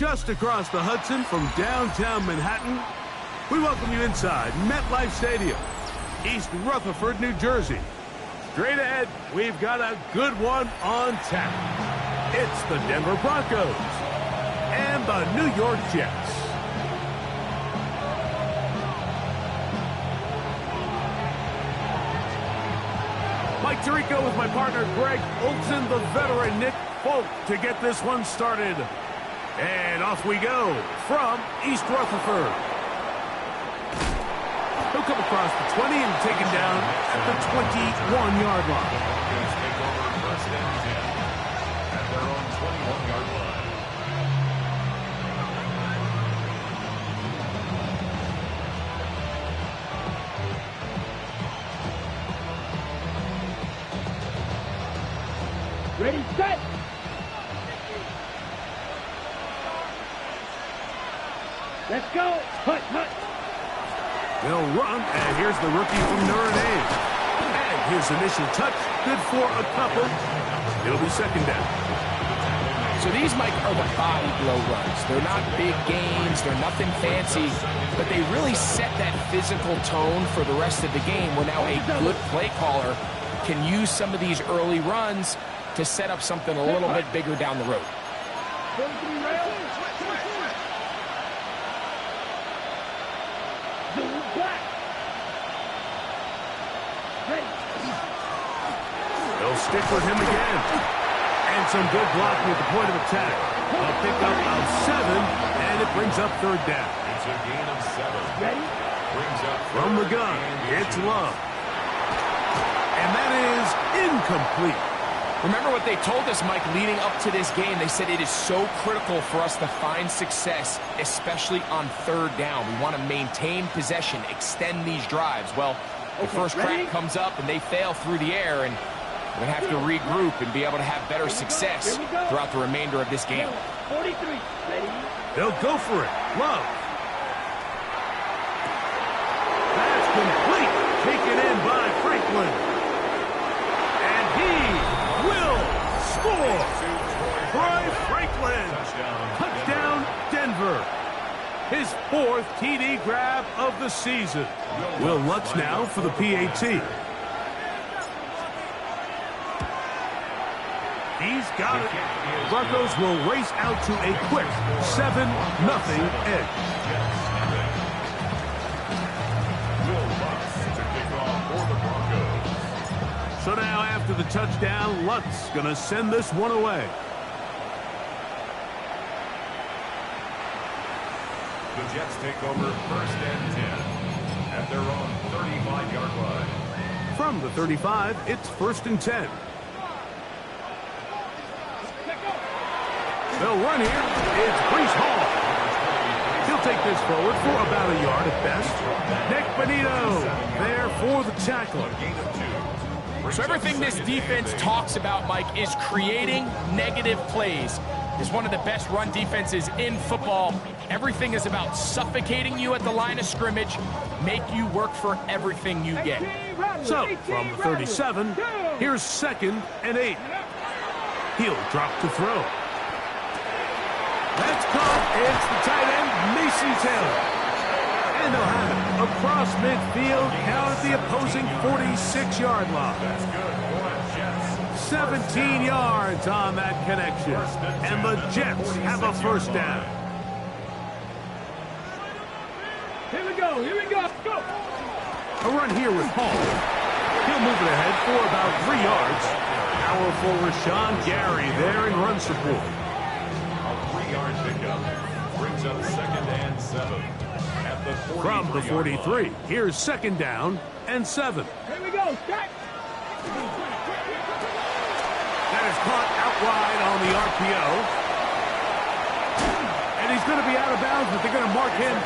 just across the Hudson from downtown Manhattan, we welcome you inside MetLife Stadium, East Rutherford, New Jersey. Straight ahead, we've got a good one on tap. It's the Denver Broncos and the New York Jets. Mike Tirico with my partner Greg Olsen, the veteran Nick Folk to get this one started. And off we go from East Rutherford. He'll come across the 20 and taken down at the 21-yard line. Take over first and 10 at their own 21-yard line. Ready, set! Let's go! Hut, hut! They'll run, and here's the rookie from Notre Dame. And his initial touch, good for a couple. It'll be second down. So these, Mike, are the body blow runs. They're not big gains, they're nothing fancy, but they really set that physical tone for the rest of the game where now a good play caller can use some of these early runs to set up something a little bit bigger down the road. They'll stick with him again. And some good blocking at the point of attack. A pickup of 7, and it brings up third down. It's a gain of 7. Ready? Brings up From the gun, it's Love. And that is incomplete. Remember what they told us, Mike, leading up to this game. They said it is so critical for us to find success, especially on third down. We want to maintain possession, extend these drives. Well, the first crack comes up and they fail through the air, and we're going to have to regroup and be able to have better success throughout the remainder of this game. 43. Ready? They'll go for it. Love. That's complete. Taken in by Franklin. And he will score. Troy Franklin. Touchdown, Denver. His 4th TD grab of the season. Will Lutz now for the PAT. He's got it. Broncos will race out to a quick 7-0 edge. So now after the touchdown, Lutz going to send this one away. The Jets take over first and 10 at their own 35-yard line. From the 35, it's first and 10. They'll run here. It's Breece Hall. He'll take this forward for about a yard at best. Nick Bonito there for the tackle. So everything this defense talks about, Mike, is creating negative plays. It's one of the best run defenses in football. Everything is about suffocating you at the line of scrimmage, make you work for everything you get. So, from the 37, here's second and 8. He'll drop to throw. That's caught. It's the tight end, Mason Taylor. And they'll have it across midfield, down at the opposing 46-yard line. 17 yards on that connection. And the Jets have a first down. Here we go, here we go, go! A run here with Hall. He'll move it ahead for about 3 yards. Powerful Rashawn Gary there in run support. A 3-yard pickup brings up second and 7 at the 43. From the 43, here's second down and 7. Here we go, start! That is caught out wide on the RPO. And he's going to be out of bounds, but they're going to mark him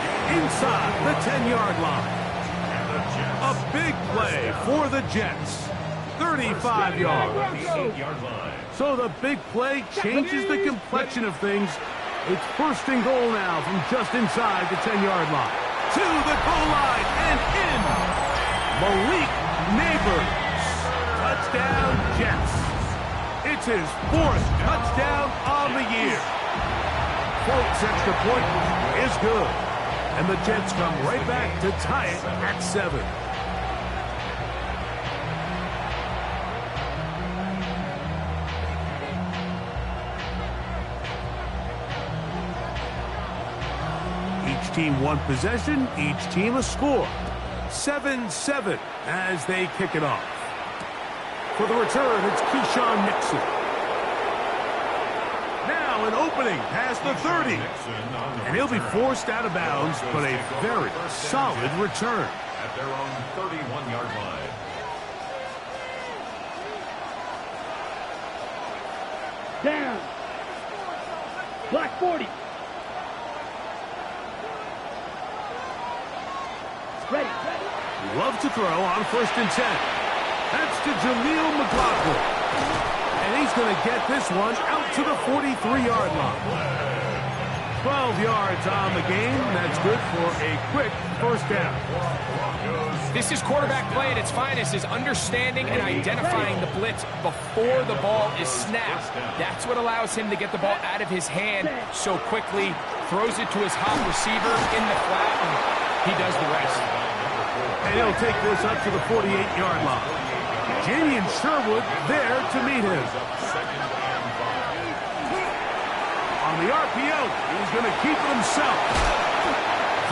inside the 10-yard line. A big play for the Jets. 35 yards. So the big play changes the complexion of things. It's first and goal now from just inside the 10-yard line. To the goal line and in. Malik Neighbors. Touchdown, Jets. It's his 4th touchdown on the year. Folks' extra point is good. And the Jets come right back to tie it at 7. Each team one possession, each team a score. 7-7 as they kick it off. For the return, it's Keyshawn Nixon. Now an opening past the 30. And he'll be forced out of bounds, but a very solid return. At their own 31-yard line. Down. Block 40. Ready. Love to throw on 1st and 10. That's to Jaleel McLaughlin. And he's going to get this one out to the 43-yard line. 12 yards on the game. That's good for a quick first down. This is quarterback play at its finest, is understanding and identifying the blitz before the ball is snapped. That's what allows him to get the ball out of his hand so quickly, throws it to his hot receiver in the flat, and he does the rest. And he'll take this up to the 48-yard line. Jamian Sherwood there to meet him. On the RPO, he's going to keep it himself.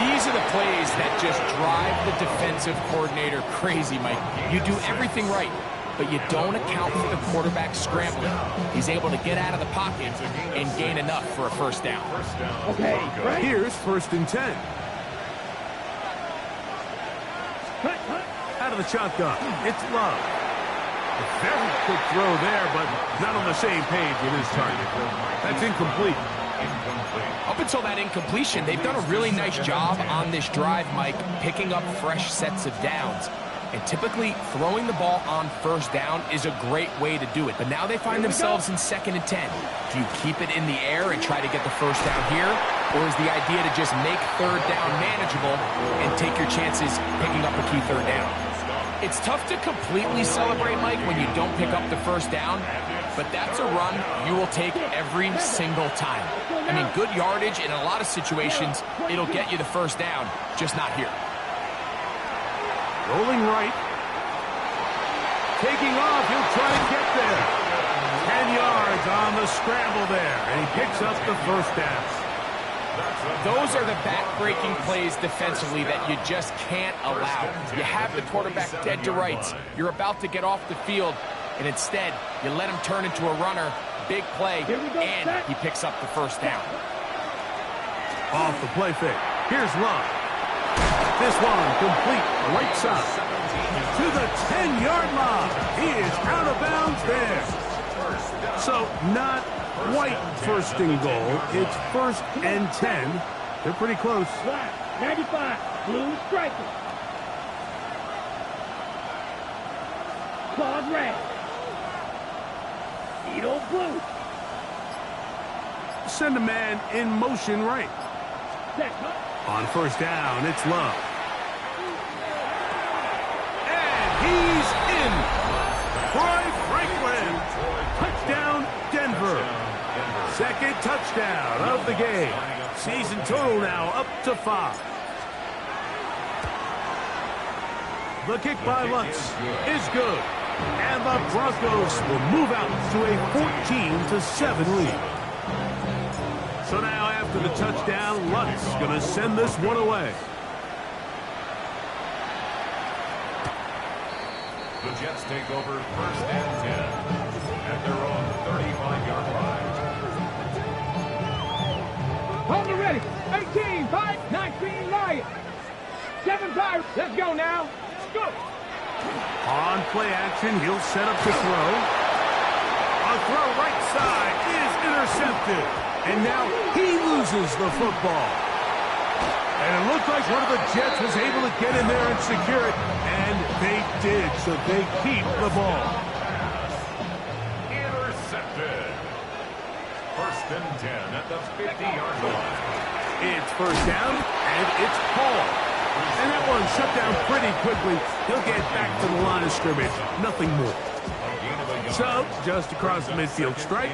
These are the plays that just drive the defensive coordinator crazy, Mike. You do everything right, but you don't account for the quarterback scrambling. He's able to get out of the pocket and gain enough for a first down. Okay, right. Here's 1st and 10. Out of the shotgun, it's Love. A very quick throw there, but not on the same page with his target. That's incomplete. Up until that incompletion, they've done a really nice job on this drive, Mike, picking up fresh sets of downs. And typically, throwing the ball on 1st down is a great way to do it. But now they find themselves in 2nd and 10. Do you keep it in the air and try to get the first down here? Or is the idea to just make 3rd down manageable and take your chances picking up a key 3rd down? It's tough to completely celebrate, Mike, when you don't pick up the first down, but that's a run you will take every single time. I mean, good yardage in a lot of situations, it'll get you the first down, just not here. Rolling right. Taking off, he'll try to get there. 10 yards on the scramble there, and he picks up the first down. Those are the back-breaking plays defensively that you just can't allow. You have the quarterback dead to rights. You're about to get off the field, and instead, you let him turn into a runner, big play, and he picks up the first down. Off the play fake. Here's Love. This one complete, right side. To the 10-yard line. He is out of bounds there. So, not quite 1st and goal. It's 1st and 10. They're pretty close. Black, 95, blue striker. Claude red. Edo blue. Send a man in motion right. Set. On 1st down, it's Love. And he's in. Troy Franklin. Touchdown, Denver. 2nd touchdown of the game. Season total now up to 5. The kick by Lutz is good. And the Broncos will move out to a 14-7 lead. So now after the touchdown, Lutz going to send this one away. The Jets take over 1st and 10 at their own 35-yard line. Hold it ready. 18, 5, 19, Lions. 7, 5. Let's go now. Go. On play action, he'll set up the throw. A throw right side is intercepted. And now he loses the football. And it looked like one of the Jets was able to get in there and secure it. And they did, so they keep the ball. Intercepted. 1st and 10 at the 50-yard line. It's 1st down, and it's Paul. And that one shut down pretty quickly. He'll get back to the line of scrimmage. Nothing more. So, just across the midfield stripe,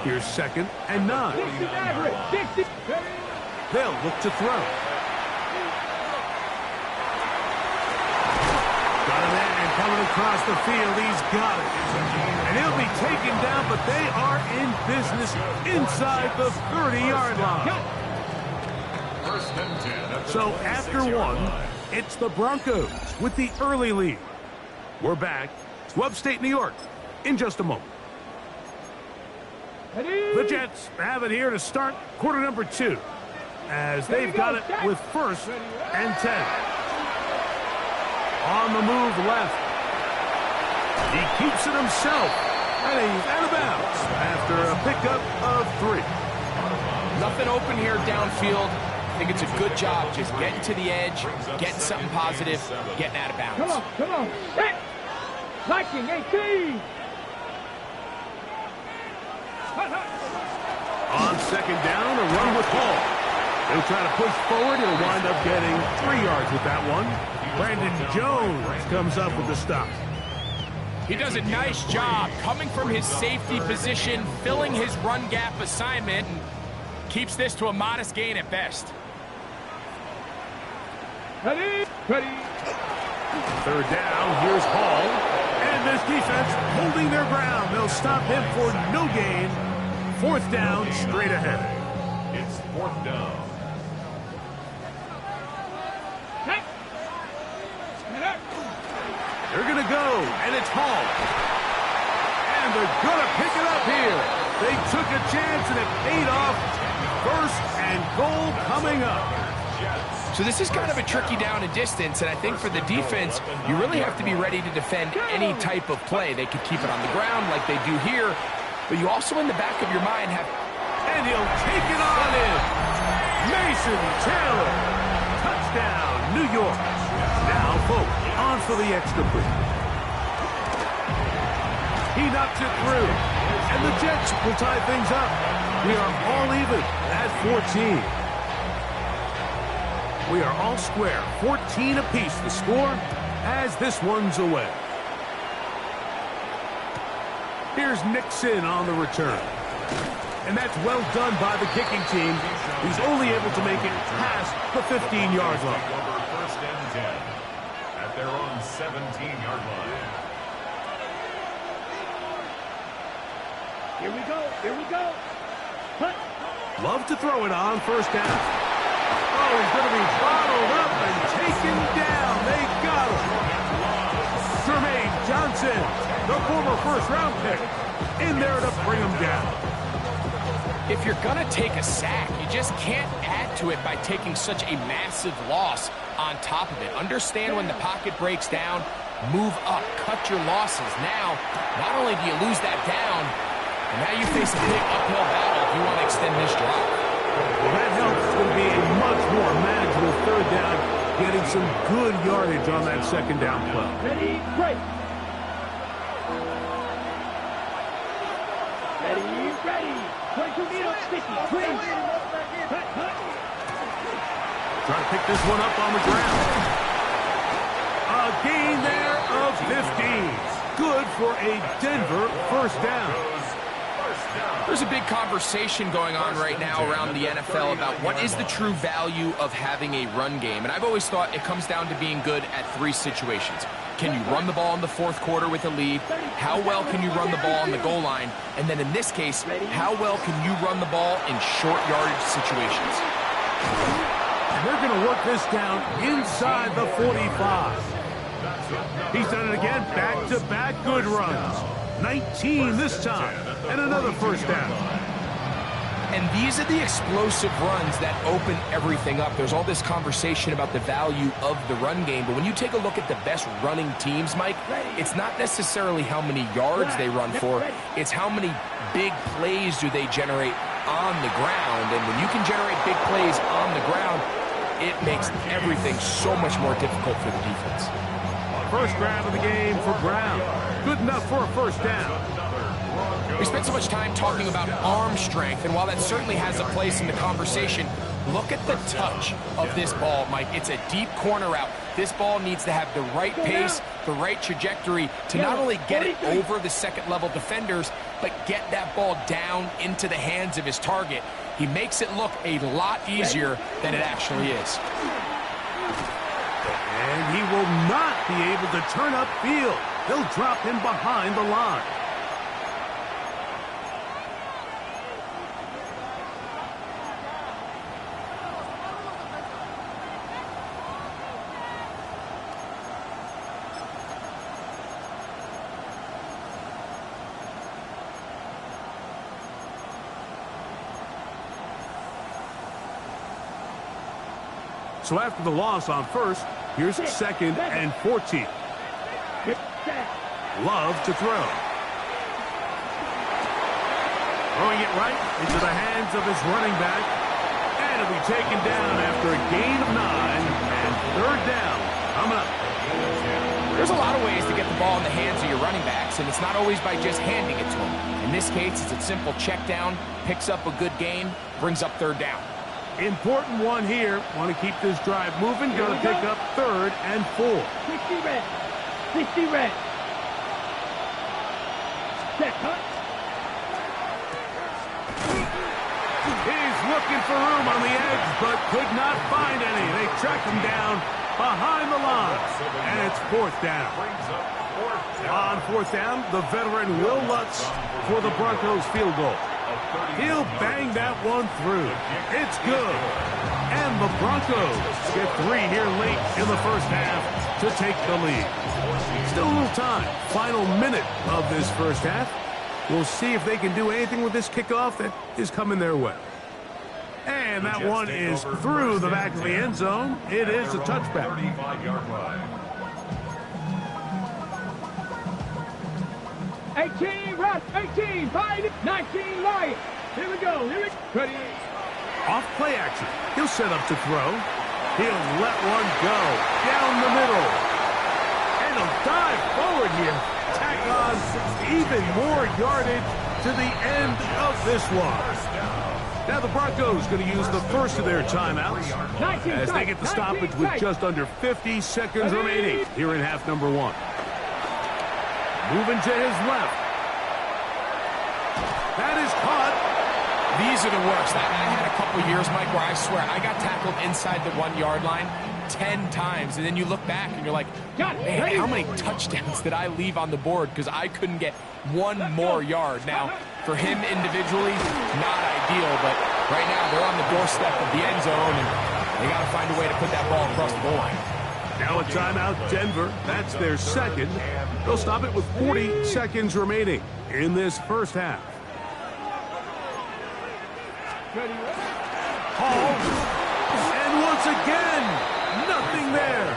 here's 2nd and 9. 60 average. 60. They'll look to throw. Got a man coming across the field. He's got it. And he'll be taken down, but they are in business inside the 30-yard line. So after one, it's the Broncos with the early lead. We're back to upstate New York in just a moment. The Jets have it here to start quarter number 2, as they've got it with 1st and 10. On the move left. He keeps it himself, and he's out of bounds after a pickup of 3. Nothing open here downfield. I think it's a good job just getting to the edge, getting something positive, getting out of bounds. Come on. Hit. Liking 18. On 2nd down, a run with Hall. He'll try to push forward. He'll wind up getting 3 yards with that one. Brandon Jones comes up with the stop. He does a nice job coming from his safety position, filling his run gap assignment, and keeps this to a modest gain at best. Ready. 3rd down, here's Hall. And this defense holding their ground. They'll stop him for no gain. 4th down, straight ahead. It's 4th down. They're going to go, and it's Hall. And they're going to pick it up here. They took a chance, and it paid off. 1st and goal coming up. So this is kind of a tricky down and distance, and I think for the defense, you really have to be ready to defend any type of play. They could keep it on the ground like they do here, but you also in the back of your mind have... And he'll take it on in. Mason Taylor. Touchdown, New York. Now Folk on for the extra point. He knocks it through, and the Jets will tie things up. We are all even at 14. We are all square, 14 apiece the score as this one's away. Here's Nixon on the return. And that's well done by the kicking team. He's only able to make it past the 15-yard line. Over 1st and 10 at their own 17-yard line. Here we go. Hunt. Love to throw it on 1st down. Oh, he's going to be bottled up and taken down. They got him. Jermaine Johnson, the former 1st-round pick, in there to bring him down. If you're going to take a sack, you just can't add to it by taking such a massive loss on top of it. Understand when the pocket breaks down, move up, cut your losses. Now, not only do you lose that down, and now you face a big uphill battle if you want to extend this drive. Well, that helps. It's going to be a much more manageable 3rd down, getting some good yardage on that 2nd down play. Ready, break. Ready. 22 meters, 50, clean. Trying to pick this one up on the ground. A gain there of 15. Good for a Denver 1st down. There's a big conversation going on right now around the NFL about what is the true value of having a run game. And I've always thought it comes down to being good at 3 situations. Can you run the ball in the 4th quarter with a lead? How well can you run the ball on the goal line? And then in this case, how well can you run the ball in short yardage situations? And they're going to work this down inside the 45. He's done it again, back-to-back good runs. 19 this time, and another 1st down. And these are the explosive runs that open everything up. There's all this conversation about the value of the run game, but when you take a look at the best running teams, Mike, it's not necessarily how many yards they run for, it's how many big plays do they generate on the ground. And when you can generate big plays on the ground, it makes everything so much more difficult for the defense. 1st grab of the game for Brown. Good enough for a 1st down. We spent so much time talking about arm strength, and while that certainly has a place in the conversation, Look at the touch of this ball, Mike. It's a deep corner route. This ball needs to have the right pace, the right trajectory to not only get it over the second-level defenders, but get that ball down into the hands of his target. He makes it look a lot easier than it actually is. And he will not be able to turn upfield. He'll drop him behind the line. So after the loss on first, here's second and 14. Love to throw. Throwing it right into the hands of his running back. And it'll be taken down after a gain of 9 and third down coming up. There's a lot of ways to get the ball in the hands of your running backs, and it's not always by just handing it to them. In this case, it's a simple check down, picks up a good gain, brings up third down. Important one here. Want to keep this drive moving. Going to pick up third and 4. 60 red. 60 red. Set, huh? He's looking for room on the edge, but could not find any. They track him down behind the line. And it's fourth down. On fourth down, the veteran Will Lutz for the Broncos field goal. He'll bang that one through. It's good. And the Broncos get 3 here late in the first half to take the lead. Still a little time. Final minute of this first half. We'll see if they can do anything with this kickoff that is coming their way. And that one is through the back of the end zone. It is a touchback. 35-yard line. 18 right. 18 fight. 19 light. Here we go. Here we go. Ready. Off play action. He'll set up to throw. He'll let one go down the middle. And he'll dive forward here. Tack on even more yardage to the end of this one. Now the Broncos going to use the first of their timeouts as they get the stoppage with just under 50 seconds remaining here in half number 1. Moving to his left. That is caught. These are the worst. I had a couple years, Mike, where I swear I got tackled inside the 1-yard line 10 times, and then you look back and you're like, man, how many touchdowns did I leave on the board because I couldn't get one more yard? Now, for him individually, not ideal, but right now they're on the doorstep of the end zone, and they got to find a way to put that ball across the goal line. Now a timeout, Denver. That's their second. They'll stop it with 40 seconds remaining in this first half. Hall. And once again, nothing there.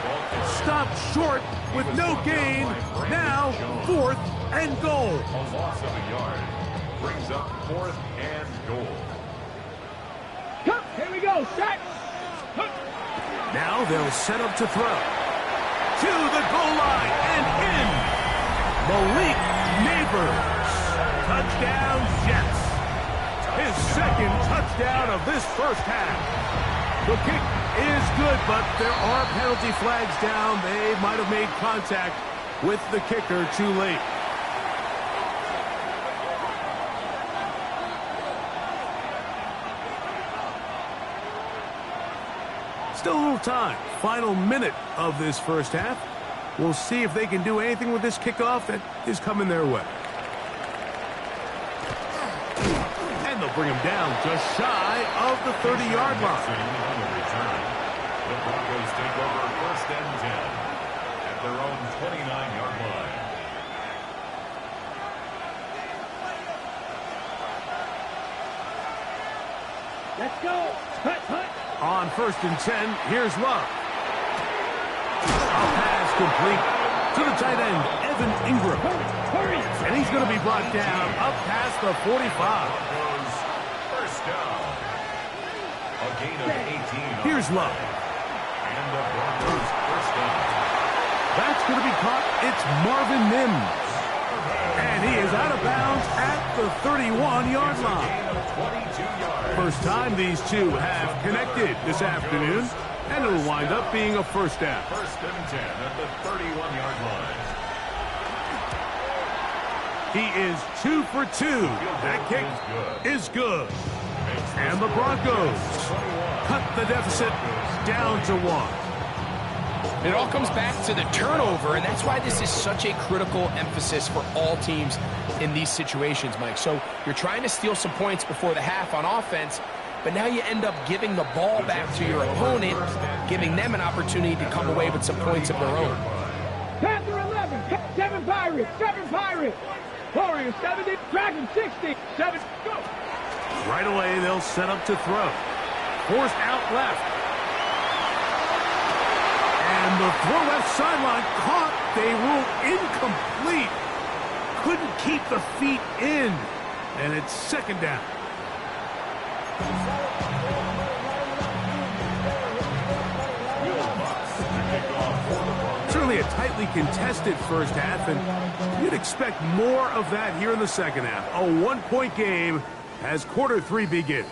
Stopped short with no gain. Now, 4th and goal. A loss of a yard brings up 4th and goal. Come. Here we go. Set. Now they'll set up to throw. To the goal line and in. Malik Neighbors. Touchdown, Jets. His second touchdown of this first half. The kick is good, but there are penalty flags down. They might have made contact with the kicker too late. Still a little time. Final minute of this first half. We'll see if they can do anything with this kickoff that is coming their way. And they'll bring him down just shy of the 30-yard line. The Broncos take over 1st and 10 at their own 29-yard line. Let's go. Hut, hut. On 1st and 10, here's Love. A pass complete to the tight end, Evan Ingram. Hurry. And he's going to be brought down up past the 45. Broncos first down. A gain of 18. Here's Love. And the Broncos first down. That's going to be caught. It's Marvin Mims. And he is out of bounds at the 31-yard line. Gain of 22 yards. First time these two have connected this afternoon, and it'll wind up being a first down. First and 10 at the 31-yard line. He is 2 for 2. That kick is good. And the Broncos cut the deficit down to 1. It all comes back to the turnover, and that's why this is such a critical emphasis for all teams in these situations, Mike. So you're trying to steal some points before the half on offense, but now you end up giving the ball back to your opponent, giving them an opportunity to come away with some points of their own. Panther 11, 7 Pirates, 7 Pirates. Warriors 70, Dragon 60, 7, go. Right away, they'll set up to throw. Forced out left. And the throw left sideline caught. They rule incomplete. Couldn't keep the feet in. And it's second down. Certainly a tightly contested first half, and you'd expect more of that here in the second half. A one-point game as quarter 3 begins.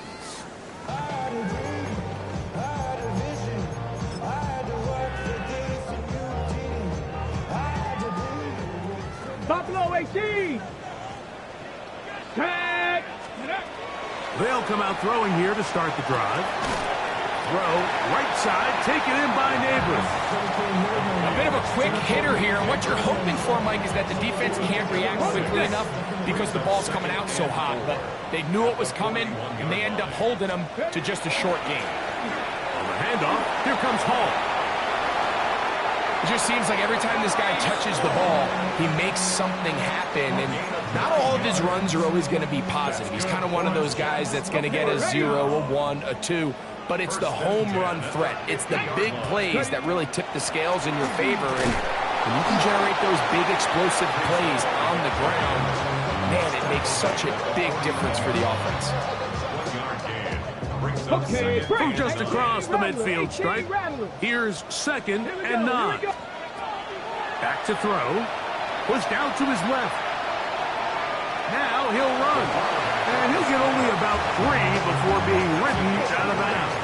Buffalo 18. Tag. They'll come out throwing here to start the drive. Throw, right side, taken in by Neighbors. A bit of a quick hitter here, and what you're hoping for, Mike, is that the defense can't react quickly enough because the ball's coming out so hot. But they knew it was coming, and they end up holding them to just a short game. On the handoff, here comes Hall. It just seems like every time this guy touches the ball, he makes something happen, and not all of his runs are always going to be positive. He's kind of one of those guys that's going to get a 0, a 1, a 2, but it's the home run threat. It's the big plays that really tip the scales in your favor, and when you can generate those big explosive plays on the ground, man, it makes such a big difference for the offense. Okay, From just across the midfield stripe, here's second and 9. Back to throw. Pushed out to his left. Now he'll run. And he'll get only about 3 before being ridden out of bounds.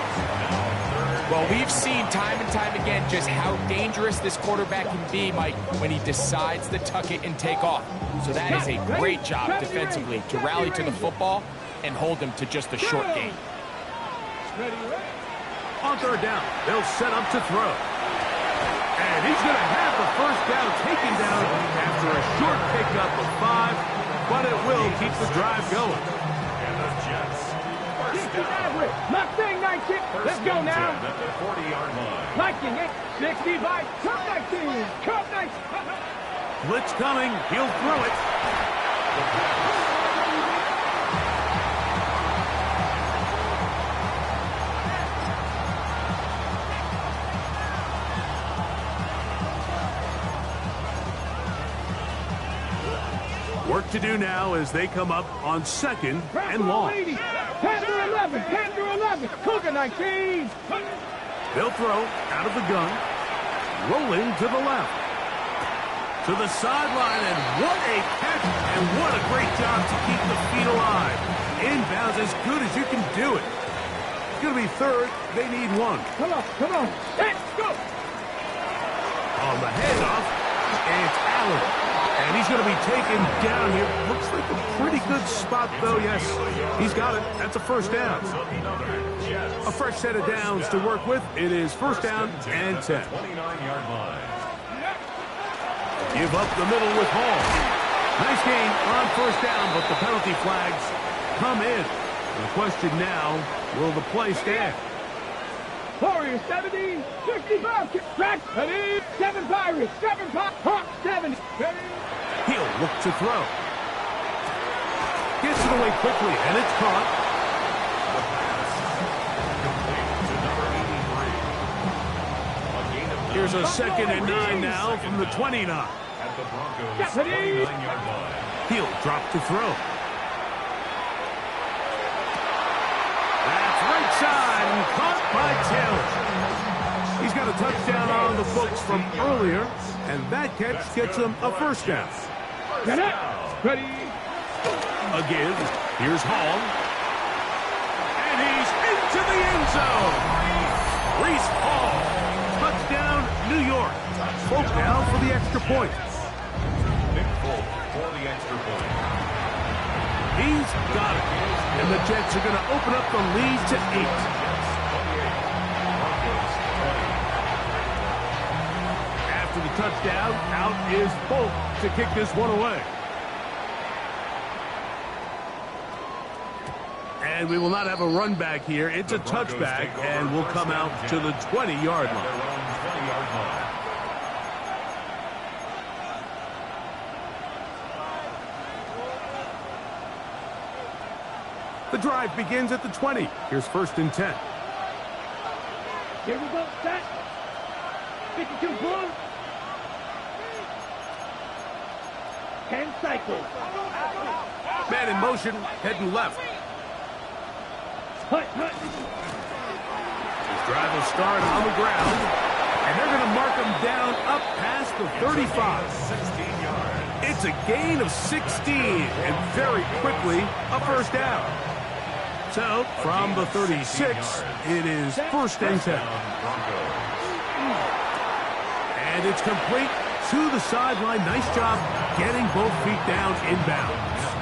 Well, we've seen time and time again just how dangerous this quarterback can be, Mike, when he decides to tuck it and take off. So that is a great job defensively to rally to the football and hold him to just a short gain. On third down, they'll set up to throw. And he's going to have the first down taken down after a short pickup of 5, but it will keep the drive going. And the Jets. First down. Mustang 19. Let's go now. At the 40-yard line. Viking 65. Cup 19. Cup 19. Blitz coming. He'll throw it. Work to do now as they come up on second and long. Panther 11. Panther 11. Cougar 19. They'll throw out of the gun. Rolling to the left. To the sideline, and what a catch, and what a great job to keep the feet alive. Inbounds as good as you can do it. It's going to be third. They need 1. Come on. Come on. Let's go. On the handoff, it's Allen. And he's going to be taken down here. Looks like a pretty good spot, though. Yes, he's got it. That's a first down. A fresh set of downs to work with. It is first down and 10. 29-yard line. Give up the middle with Hall. Nice gain on first down, but the penalty flags come in. And the question now, will the play stand? Warriors 70, 65, track 7 Pirates, 7 Pirates, Hawks 70. He'll look to throw. Gets it away quickly, and it's caught. Here's a second and 9 now from the 29. At the Broncos 29-yard line. He'll drop to throw. That's right side and caught by Taylor. He's got a touchdown on the books from earlier, and that catch gets him a first down. Get it. Ready. A give. Here's Hall. And he's into the end zone. Breece Hall. Touchdown, New York. Folk down for the extra point. Nick Folk for the extra point. He's got it. And the Jets are going to open up the lead to 8. After the touchdown, out is Folk to kick this one away. And we will not have a run back here. It's a touchback, and we'll come out to the 20-yard line. The drive begins at the 20. Here's 1st and 10. Here we go, set. 52 full. 10 cycles. Man in motion, heading left. Hut, hut. His drive will start on the ground, and they're going to mark him down up past the 35. 16 yards. It's a gain of 16, and very quickly, a 1st down. So, from the 36, it is 1st and 10. And it's complete to the sideline. Nice job getting both feet down inbounds.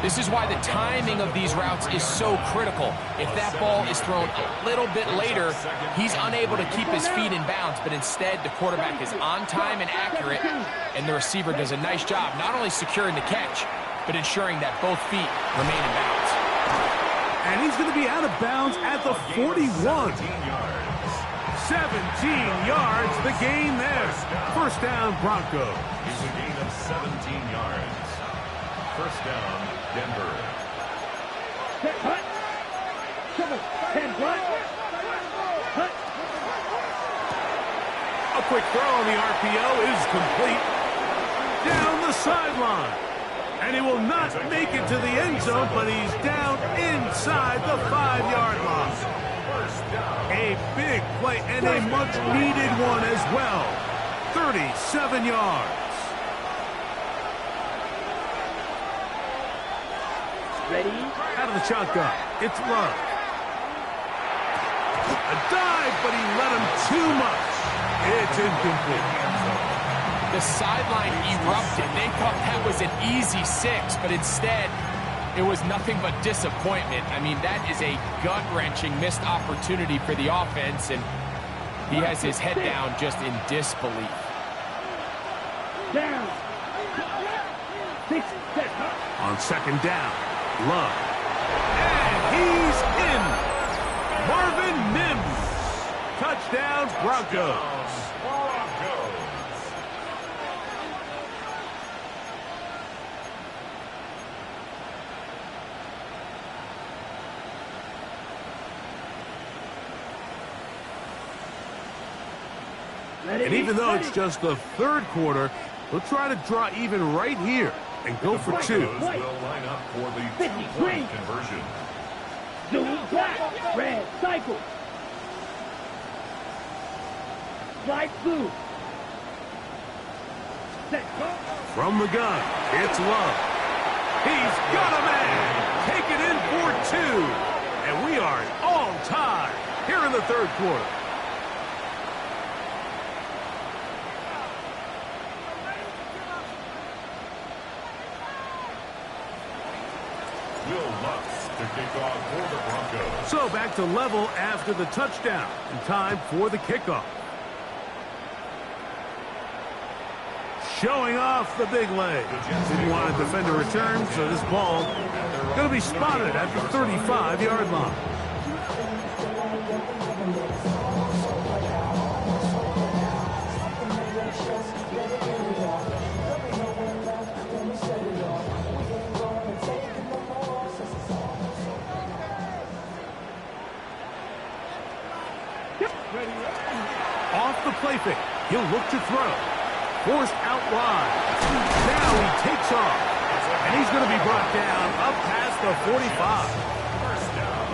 This is why the timing of these routes is so critical. If that ball is thrown a little bit later, he's unable to keep his feet in bounds, but instead the quarterback is on time and accurate, and the receiver does a nice job not only securing the catch, but ensuring that both feet remain in bounds. And he's going to be out of bounds at the 41. 17 yards, the gain there. 1st down, Broncos. He's a gain of 17 yards. 1st down, Denver. Set, hut. 7, 10, block. Hut. A quick throw on the RPO is complete. Down the sideline. And he will not make it to the end zone, but he's down inside the 5-yard line. A big play and a much-needed one as well. 37 yards. Ready? Out of the shotgun, it's Love. A dive, but he let him too much. It's incomplete. The sideline erupted. They thought that was an easy 6, but instead, it was nothing but disappointment. I mean, that is a gut-wrenching missed opportunity for the offense, and he has his head down just in disbelief. Down. 6, 7. On 2nd down, Love. And he's in. Marvin Mims. Touchdown, Broncos. And even though it's just the 3rd quarter, they'll try to draw even right here and go for 2. Will line up for the 2-point conversion. Zoom black. Red. Cycle. Slide blue. Set. From the gun, it's Love. He's got a man. Take it in for 2. And we are all tied here in the 3rd quarter. Will Lutz to kick off for the Broncos. So back to level after the touchdown. And time for the kickoff. Showing off the big leg. Didn't want to defend a return, so this ball going to be spotted at the 35-yard line. Off the play fake. He'll look to throw. Forced out wide. Now he takes off. And he's going to be brought down up past the 45. First down.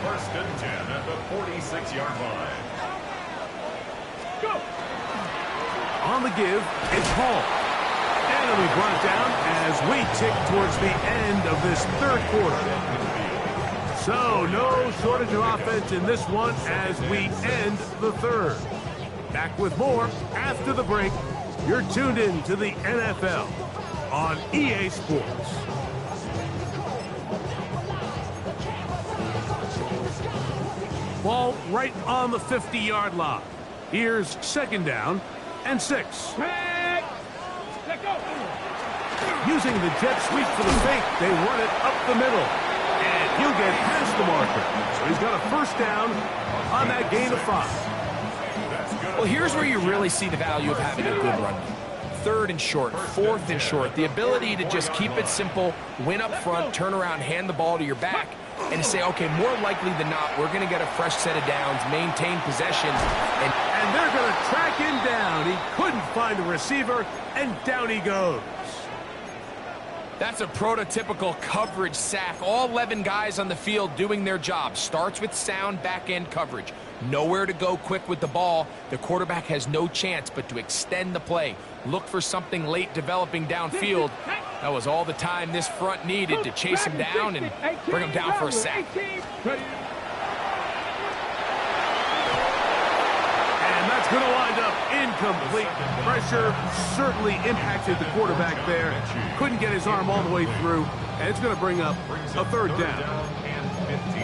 1st and 10 at the 46-yard line. Go. On the give, it's Hall. And it'll be brought down as we tick towards the end of this third quarter. So, no shortage of offense in this one as we end the third. Back with more after the break. You're tuned in to the NFL on EA Sports. Ball right on the 50-yard line. Here's second down and 6. Let go. Using the jet sweep for the fake, they run it up the middle. And he'll get past the marker. So he's got a first down on that gain of 5. Well, here's where you really see the value of having a good run. Third and short, fourth and short. The ability to just keep it simple, win up front, turn around, hand the ball to your back, and say, okay, more likely than not, we're going to get a fresh set of downs, maintain possession. And they're going to track him down. He couldn't find a receiver, and down he goes. That's a prototypical coverage sack. All 11 guys on the field doing their job. Starts with sound back-end coverage. Nowhere to go quick with the ball. The quarterback has no chance but to extend the play. Look for something late developing downfield. That was all the time this front needed to chase him down and bring him down for a sack. And that's going to wind up incomplete. Pressure certainly impacted the quarterback there. Couldn't get his arm all the way through, and it's going to bring up a third down.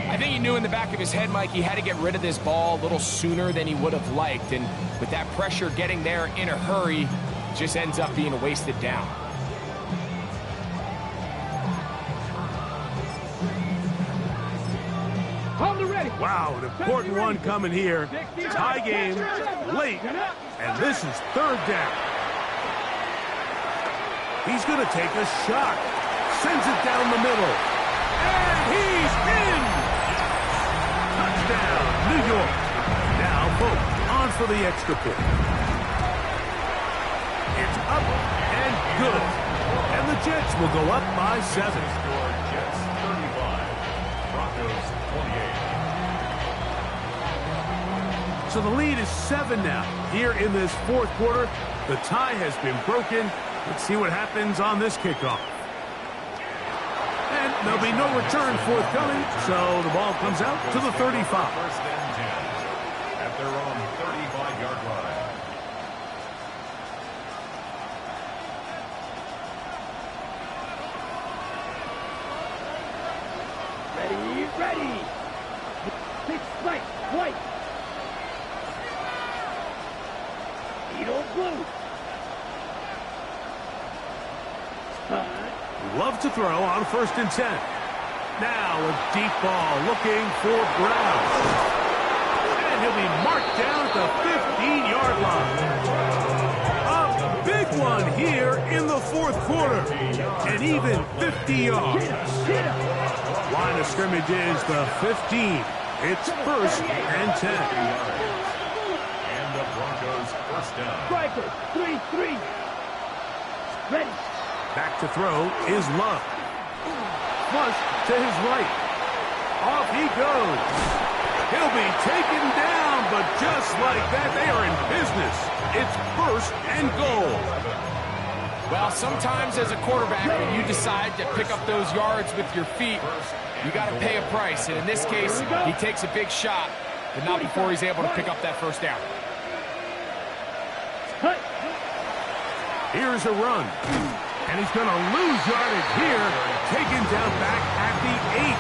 I think he knew in the back of his head, Mike, he had to get rid of this ball a little sooner than he would have liked. And with that pressure getting there in a hurry, it just ends up being a wasted down. Hold it ready. Wow, an important one coming here. Tie game, late, and this is third down. He's going to take a shot. Sends it down the middle. And he's in! Touchdown, New York. Now, Boat on for the extra point. It's up and good. And the Jets will go up by 7. Jets 35, Broncos 28. So the lead is 7 now. Here in this fourth quarter, the tie has been broken. Let's see what happens on this kickoff. And there'll be no return forthcoming, so the ball comes out to the 35. First and 10 at their own 35-yard line. Ready. Six strike, white. Edo blue. Love to throw on first and 10. Now a deep ball looking for Brown. And he'll be marked down at the 15-yard line. A big one here in the fourth quarter. And even 50 yards. Line of scrimmage is the 15. It's first and 10. And the Broncos first down. Striker, 3-3. Ready. Back to throw is Love. Flush to his right. Off he goes. He'll be taken down, but just like that, they are in business. It's first and goal. Well, sometimes as a quarterback, when you decide to pick up those yards with your feet, you got to pay a price. And in this case, he takes a big shot, but not before he's able to pick up that first down. Here's a run. And he's going to lose yardage here. Taken down back at the 8.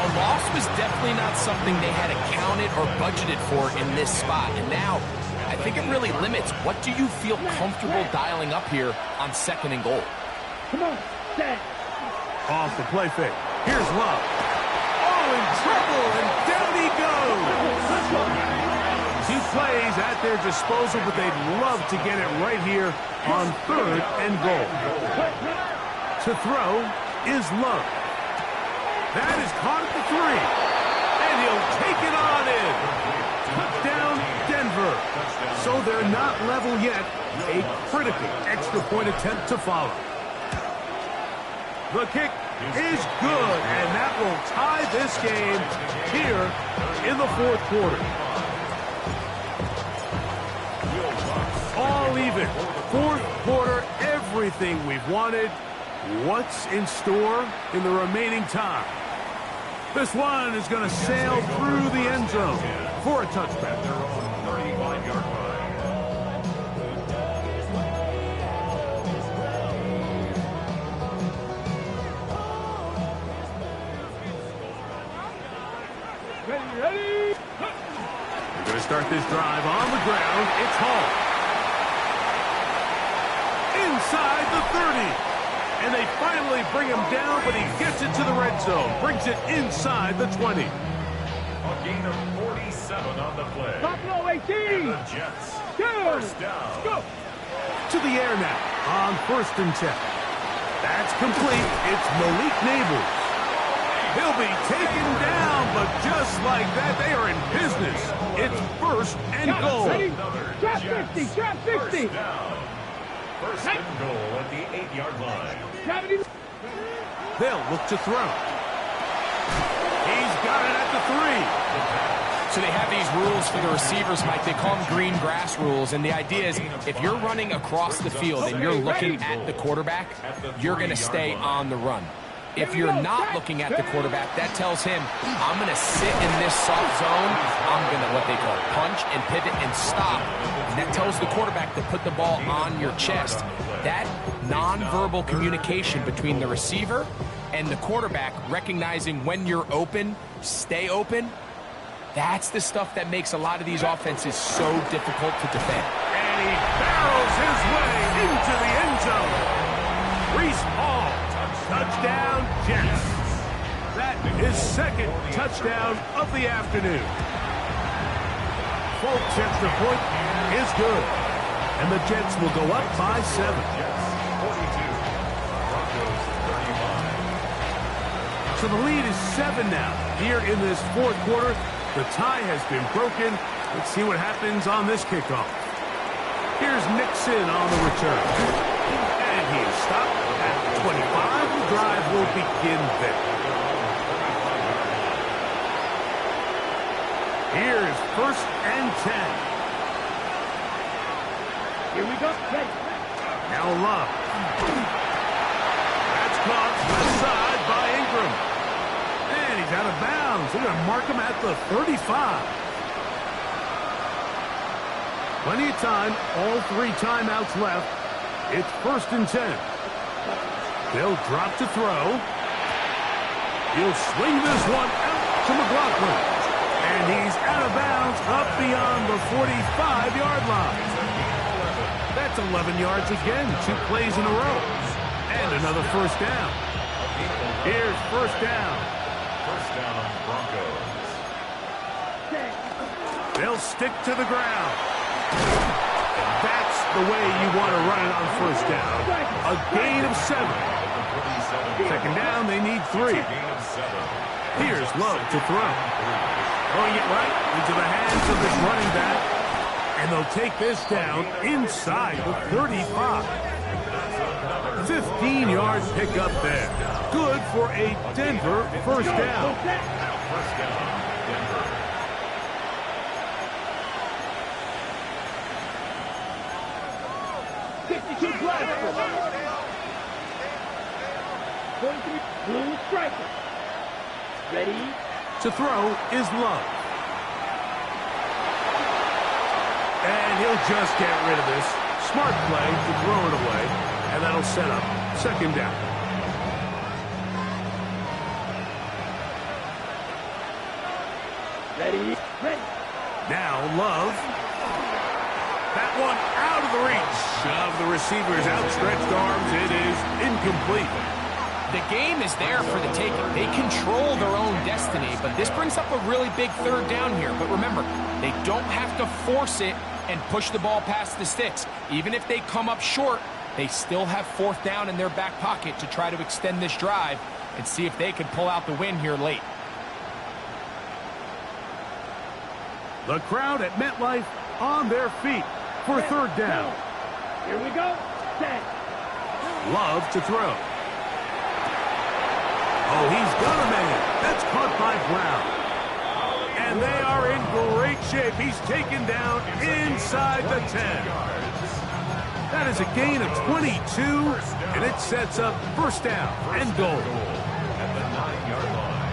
A loss was definitely not something they had accounted or budgeted for in this spot. And now, I think it really limits what do you feel comfortable dialing up here on second and goal. Come on, set. Off the play fake. Here's Love. Oh, in trouble, and down he goes. 2 plays at their disposal, but they'd love to get it right here on third and goal. To throw is Love. That is caught at the 3. And he'll take it on in. Touchdown, Denver. So they're not level yet. A critical extra point attempt to follow. The kick is good, and that will tie this game here in the fourth quarter. All even. Fourth quarter, everything we've wanted. What's in store in the remaining time? This one is going to sail through the end zone for a touchback. Their own 35-yard line. Ready? We're going to start this drive on the ground. It's Hall. Inside the 30. And they finally bring him down, but he gets it to the red zone. Brings it inside the 20. A gain of 47 on the play. Buffalo 18. And the Jets. First down. Go. To the air now on 1st and 10. That's complete. It's Malik Nabels. He'll be taken down, but just like that, they are in business. It's 1st and goal. Ready? Trap 50. Trap 60. First and goal at the 8-yard line. 70. They'll look to throw. He's got it at the 3. So they have these rules for the receivers, Mike. They call them green grass rules. And the idea is if you're running across the field and you're looking at the quarterback, you're going to stay on the run. If you're not looking at the quarterback, that tells him, I'm going to sit in this soft zone. I'm going to, what they call, punch and pivot and stop. And that tells the quarterback to put the ball on your chest. That nonverbal communication between the receiver and the quarterback, recognizing when you're open, stay open, that's the stuff that makes a lot of these offenses so difficult to defend. And he barrels his way into the end zone. Reese Hall, touchdown Jets. That is 2nd touchdown of the afternoon. Folks, extra point is good. And the Jets will go up by 7. Jets 42. Broncos 35. So the lead is 7 now. Here in this 4th quarter, the tie has been broken. Let's see what happens on this kickoff. Here's Nixon on the return. And he is stopped at 25. The drive will begin there. Here's 1st and 10. Here we go. Ready. Now Love. That's caught left side by Ingram. And he's out of bounds. They're going to mark him at the 35. Plenty of time. All 3 timeouts left. It's 1st and 10. They'll drop to throw. He'll swing this one out to McLaughlin. And he's out of bounds up beyond the 45-yard line. That's 11 yards again. 2 plays in a row. And another 1st down. Here's 1st down. First down on the Broncos. They'll stick to the ground. That's the way you want to run it on 1st down. A gain of 7. 2nd down, they need 3. Gain of 7. Here's Love to throw. Throwing it right into the hands of this running back. And they'll take this down inside the 35. 15-yard pickup there. Good for a Denver 1st down. First down, Denver. Blue striker. Ready? To throw is Love. And he'll just get rid of this. Smart play to throw it away. And that'll set up 2nd down. Ready? Ready. Now Love. That one out of the reach of the receiver's outstretched arms. It is incomplete. The game is there for the taking. They control their own destiny, but this brings up a really big 3rd down here. But remember, they don't have to force it and push the ball past the sticks. Even if they come up short, they still have 4th down in their back pocket to try to extend this drive and see if they can pull out the win here late. The crowd at MetLife on their feet for 3rd down. Here we go. Set. Love to throw. Oh, he's got a man. That's caught by Brown. And they are in great shape. He's taken down inside the 10. That is a gain of 22, and it sets up first down and goal. At the 9-yard line.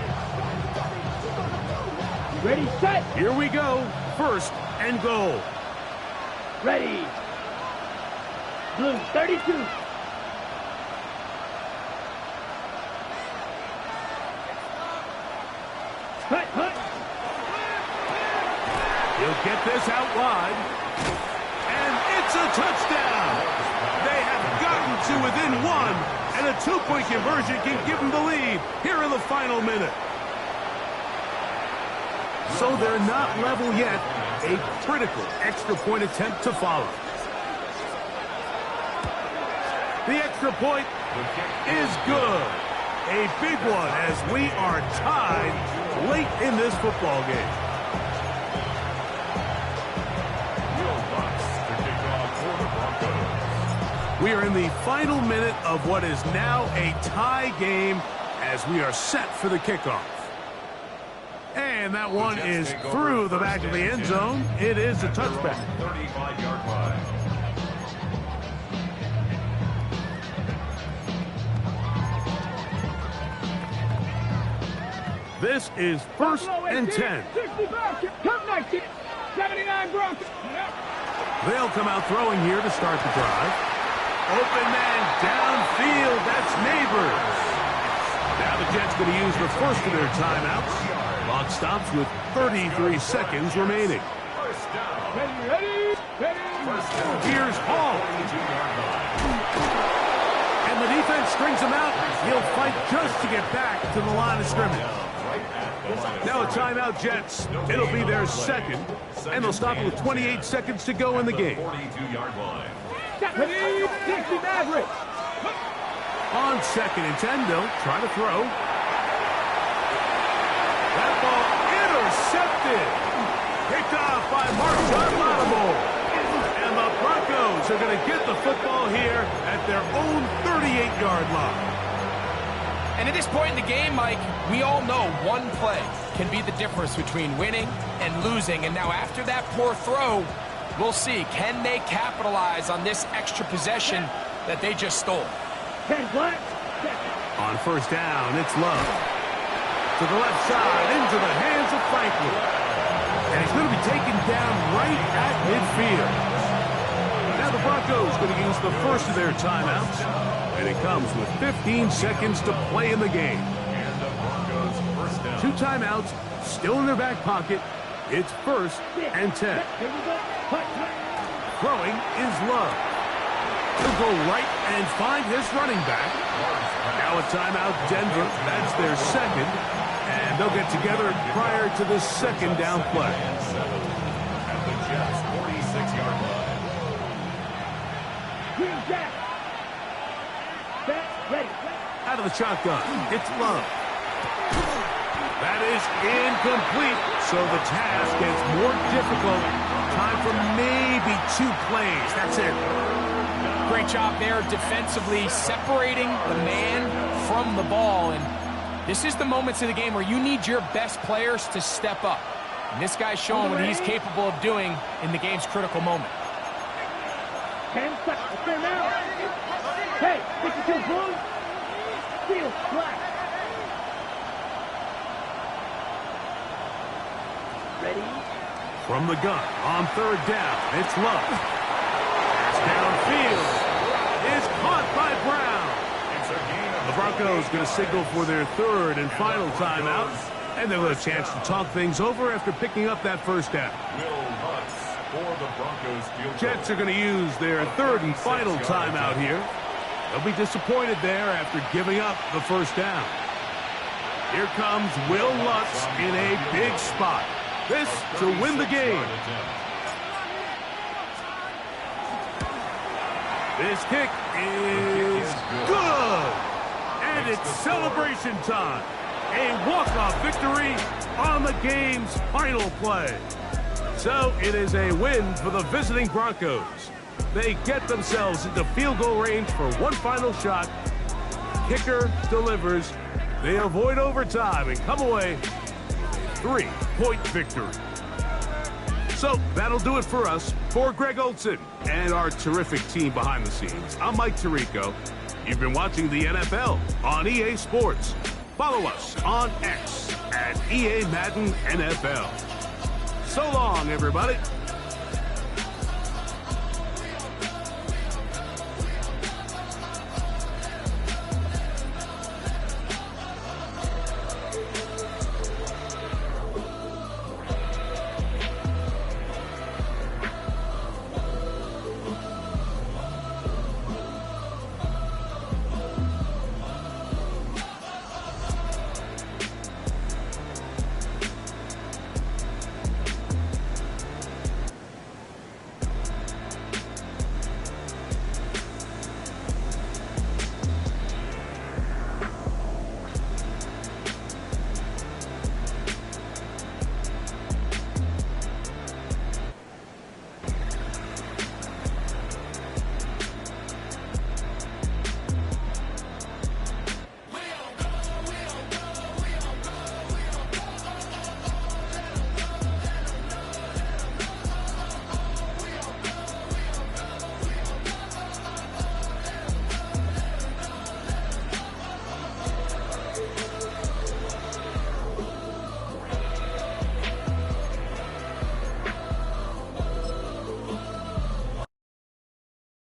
Ready, set. Here we go. First and goal. Ready. Blue, 32. Hut, hut. He'll get this out wide. And it's a touchdown. They have gotten to within one, and a two-point conversion can give them the lead here in the final minute. So they're not level yet. A critical extra point attempt to follow. The extra point is good. A big one as we are tied late in this football game. Will Lutz to kick off for the Broncos. We are in the final minute of what is now a tie game as we are set for the kickoff. And that one is through the back of the end zone. It is a touchback. 35-yard line. This is first and 10. 65. Come next. 79 Broncos. They'll come out throwing here to start the drive. Open man downfield. That's Neighbors. Now the Jets going to use the first of their timeouts. Clock stops with 33 seconds remaining. First down. Ready. Here's Hall. And the defense strings him out. He'll fight just to get back to the line of scrimmage. Now a timeout, Jets. It'll be their second, and they'll stop with 28 seconds to go in the game. 42-yard line. Ready. 60 Maverick. On second and 10, they'll try to throw. That ball intercepted. Picked off by Marshon Lattimore. And the Broncos are going to get the football here at their own 38-yard line. And at this point in the game, Mike, we all know one play can be the difference between winning and losing. And now after that poor throw, we'll see, can they capitalize on this extra possession that they just stole? 10 black. On first down, it's Love. To the left side, into the hands of Franklin. And he's going to be taken down right at midfield. Now the Broncos going to use the first of their timeouts. And it comes with 15 seconds to play in the game. And the Broncos first down. Two timeouts still in their back pocket. It's first and 10. Throwing is Love. He'll go right and find his running back. Now a timeout, Denver. That's their second. And they'll get together prior to the second down play. At the Jets' 46-yard line. Green Jack. Set. Ready. Out of the shotgun, it's Love. That is incomplete, so the task gets more difficult. Time for maybe 2 plays. That's it. Great job there defensively, separating the man from the ball. And this is the moments in the game where you need your best players to step up. And this guy's showing what he's capable of doing in the game's critical moment. 10 seconds. Fair now. Hey, 52 blue. Steel black. Ready. From the gun, on third down, it's Love. Pass downfield is caught by Brown. It's a gain of The Broncos going to signal for their third and final timeout, and they'll have a chance to talk things over after picking up that first down. Will Lutz for the Broncos field goal. Jets are going to use their third and final timeout here. They'll be disappointed there after giving up the first down. Here comes Will Lutz in a big spot. This to win the game. This kick is good. And it's celebration time. A walk-off victory on the game's final play. So it is a win for the visiting Broncos. They get themselves into field goal range for one final shot. Kicker delivers. They avoid overtime and come away with a 3-point victory. So that'll do it for us. For Greg Olson and our terrific team behind the scenes, I'm Mike Tirico. You've been watching the NFL on EA Sports. Follow us on X at EA Madden NFL. So long, everybody.